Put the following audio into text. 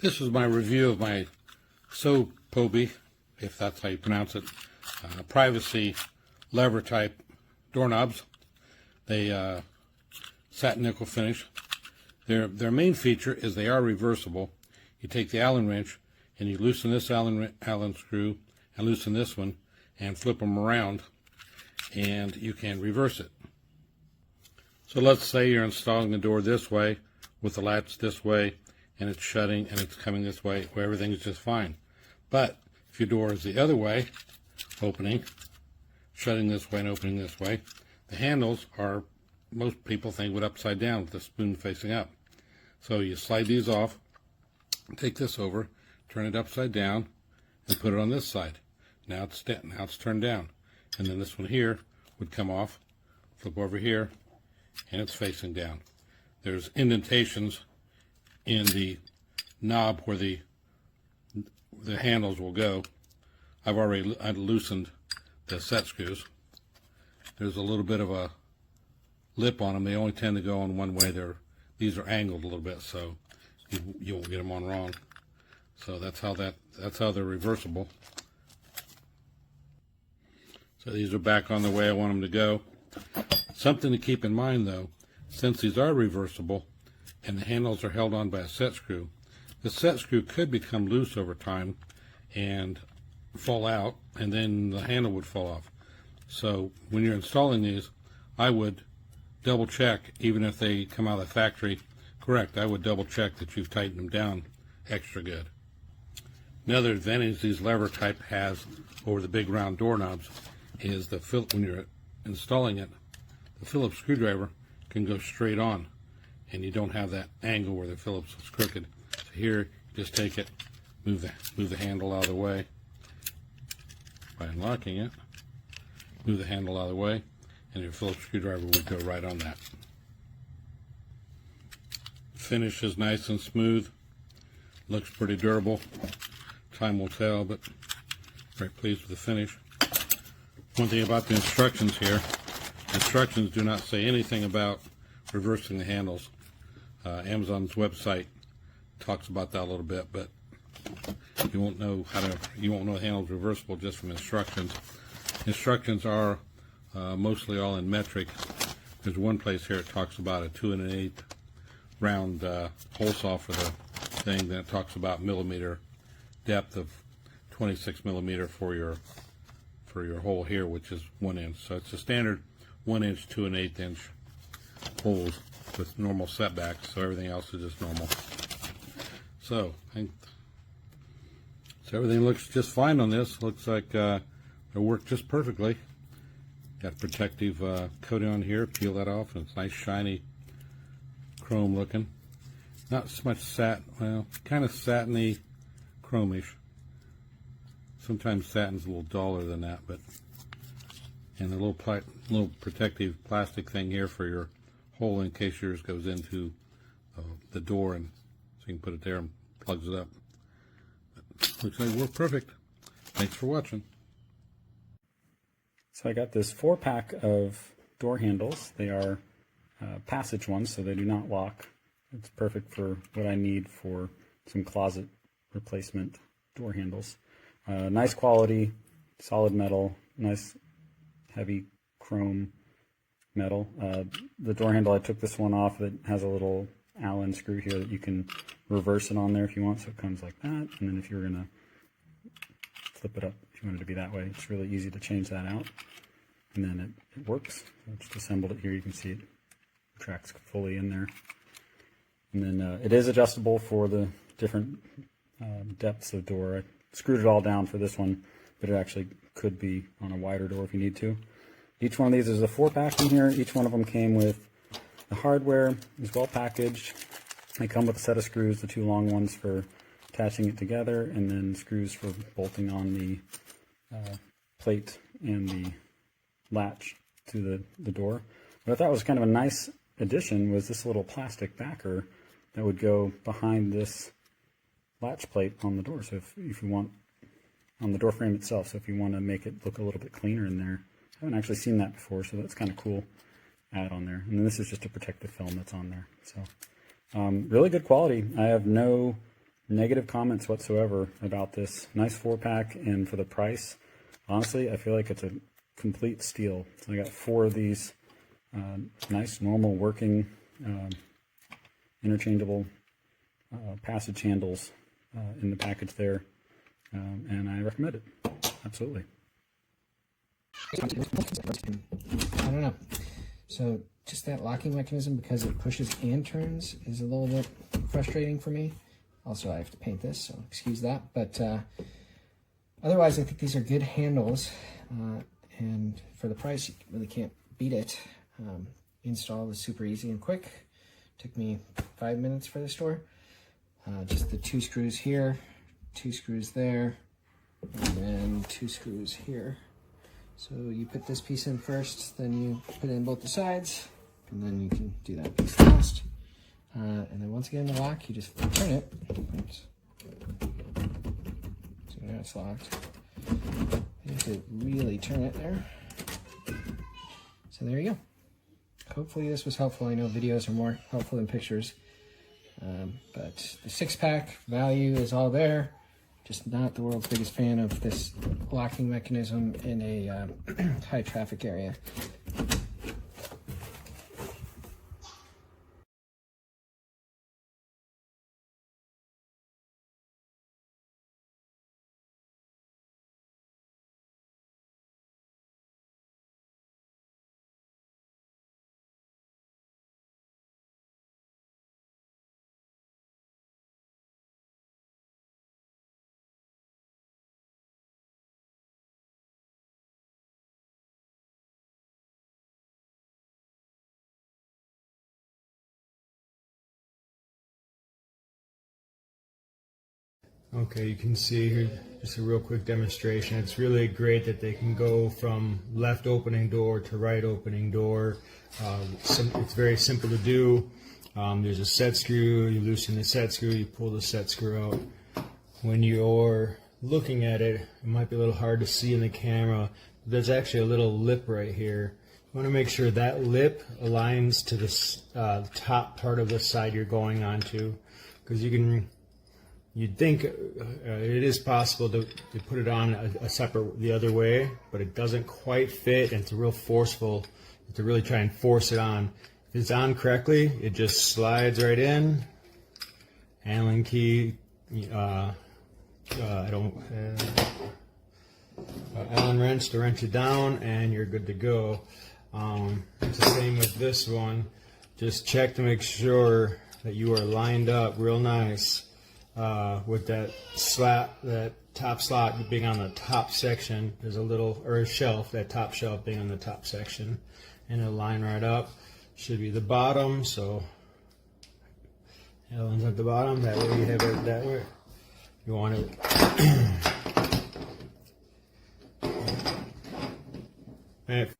This is my review of my Sopoby, if that's how you pronounce it, privacy lever type doorknobs. They satin nickel finish. Their main feature is they are reversible. You take the Allen wrench and you loosen this Allen screw and loosen this one and flip them around, and you can reverse it. So let's say you're installing the door this way with the latch this way, and it's shutting and it's coming this way where everything's just fine. But if your door is the other way, opening, shutting this way and opening this way, the handles are, most people think, would upside down with the spoon facing up. So you slide these off, take this over, turn it upside down, and put it on this side. Now it's turned down. And then this one here would come off, flip over here, and it's facing down. There's indentations in the knob where the handles will go. I've loosened the set screws. There's a little bit of a lip on them. They only tend to go on one way. These are angled a little bit, so you won't get them on wrong. So that's how they're reversible. So these are back on the way I want them to go. Something to keep in mind though, since these are reversible and the handles are held on by a set screw, the set screw could become loose over time and fall out, and then the handle would fall off. So when you're installing these, I would double check, even if they come out of the factory correct, I would double check that you've tightened them down extra good. Another advantage these lever type has over the big round doorknobs is when you're installing it, the Phillips screwdriver can go straight on, and you don't have that angle where the Phillips is crooked. So here, you just take it, move the handle out of the way by unlocking it, move the handle out of the way, and your Phillips screwdriver would go right on that. Finish is nice and smooth, looks pretty durable. Time will tell, but very pleased with the finish. One thing about the instructions here, instructions do not say anything about reversing the handles. Amazon's website talks about that a little bit, but you won't know the handle's reversible just from instructions. Instructions are mostly all in metric. There's one place here it talks about a 2 1/8 round hole saw for the thing. Then it talks about millimeter depth of 26 millimeter for your hole here, which is 1 inch. So it's a standard 1 inch, 2 1/8 inch holes with normal setbacks. So everything else is just normal. So everything looks just fine on this. Looks like it worked just perfectly. Got protective coating on here. Peel that off, and it's nice shiny chrome looking. Not so much kind of satiny, chromish. Sometimes satin's a little duller than that, and a little protective plastic thing here for your hole in case yours goes into the door, and so you can put it there and plugs it up. But looks like it worked perfect. Thanks for watching. So I got this 4-pack of door handles. They are passage ones, so they do not lock. It's perfect for what I need for some closet replacement door handles. Nice quality, solid metal, nice heavy chrome metal. The door handle, I took this one off. It has a little Allen screw here that you can reverse it on there if you want, so it comes like that. And then if you're going to flip it up, if you want it to be that way, it's really easy to change that out. And then it works. I just assembled it here. You can see it tracks fully in there. And then it is adjustable for the different depths of door. I screwed it all down for this one, but it actually could be on a wider door if you need to. Each one of these is a 4-pack in here. Each one of them came with the hardware, is well packaged. They come with a set of screws, the 2 long ones for attaching it together, and then screws for bolting on the plate and the latch to the door. What I thought was kind of a nice addition was this little plastic backer that would go behind this latch plate on the door. So if you want, on the door frame itself, so if you want to make it look a little bit cleaner in there. I haven't actually seen that before, so that's kind of cool add on there. And then this is just a protective film that's on there. So really good quality. I have no negative comments whatsoever about this. Nice 4-pack, and for the price, honestly, I feel like it's a complete steal. So I got 4 of these nice, normal, working, interchangeable passage handles in the package there, and I recommend it. Absolutely. I don't know. So just that locking mechanism, because it pushes and turns, is a little bit frustrating for me. Also, I have to paint this, so excuse that. But otherwise, I think these are good handles, and for the price, you really can't beat it. Install was super easy and quick. Took me 5 minutes for the store. Just the 2 screws here, 2 screws there, and then 2 screws here. So you put this piece in first, then you put in both the sides, and then you can do that piece last. And then once again, the lock, you just turn it. Oops. So now it's locked. You have to really turn it there. So there you go. Hopefully this was helpful. I know videos are more helpful than pictures. But the 6-pack value is all there. Just not the world's biggest fan of this locking mechanism in a high traffic area. Okay, you can see here just a real quick demonstration. It's really great that they can go from left opening door to right opening door. It's very simple to do. There's a set screw, you loosen the set screw, you pull the set screw out. When you're looking at it, it might be a little hard to see in the camera. There's actually a little lip right here. You want to make sure that lip aligns to the top part of the side you're going onto, because you'd think it is possible to put it on a separate the other way, but it doesn't quite fit, and it's real forceful to really try and force it on. If it's on correctly, it just slides right in. Allen key, Allen wrench to wrench it down, and you're good to go. It's the same with this one. Just check to make sure that you are lined up real nice. With that top slot being on the top section, there's a little, or a shelf, that top shelf being on the top section, and it'll line right up. Should be the bottom, so Allen's at the bottom, that way you have it that way. You want it.